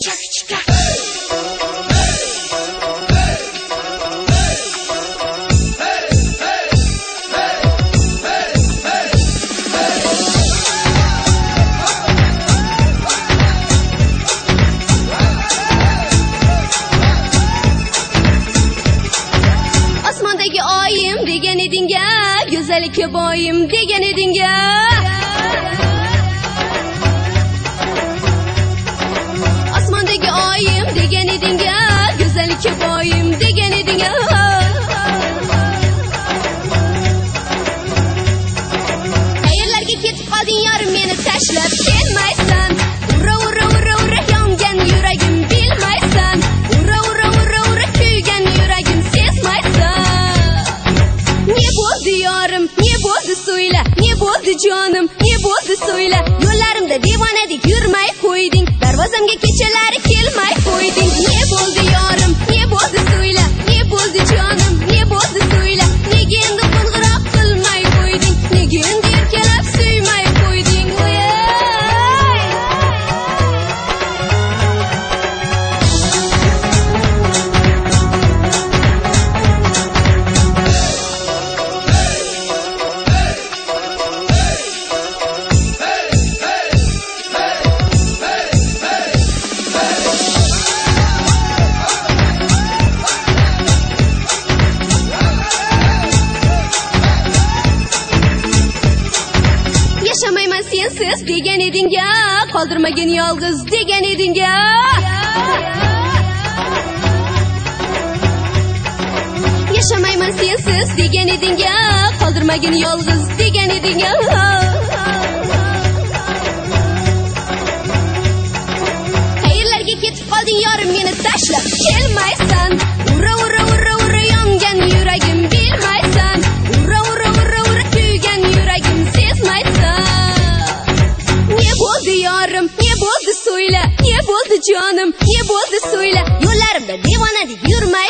Osmondagi oyim degan eding-a, go'zallikka boyim degan eding-a. Osmondagi oyim degan eding-a, go'zallikka boyim degan eding-a. Qayerlarga ketib qolding yorim, meni tashlab kelmaysan. Ura ura ura ura yongan yuragim bilmaysan. Ura ura ura ura kuygan yuragim sezmaysan. Ne bo'ldi yorim, ne bo'ldi so'yla, ne bo'ldi jonim, ne bo'ldi so'yla. Yo'llarimda devonadek yurmay qo'yding, darvozamga kechalari kelmay qo'yding. Ne bo'ldi yorim, ne bo'ldi so'yla, ne bo'ldi jonim, ne bo'ldi so'yla. Nega endi qo'ng'iroq qilmay qo'yding, nega endi erkalab suymay qo'yding? Yaşamayman sensiz degan eding-a, qoldirmagin yolg'iz degan eding-a. Yaşamayman sensiz degan eding-a, qoldirmagin yolg'iz degan eding-a. Qayerlarga ketib qolding yorim, meni tashlab kelmaysan. Ura ura ura ura yongan yuragim bilmaysan. Ura ura ura ura kuygan yuragim sezmaysan. Ne bo'ldi yorim, ne bo'ldi so'yla, ne bo'ldi jonim, ne bo'ldi so'yla. Yo'llarimda devonadek yurmay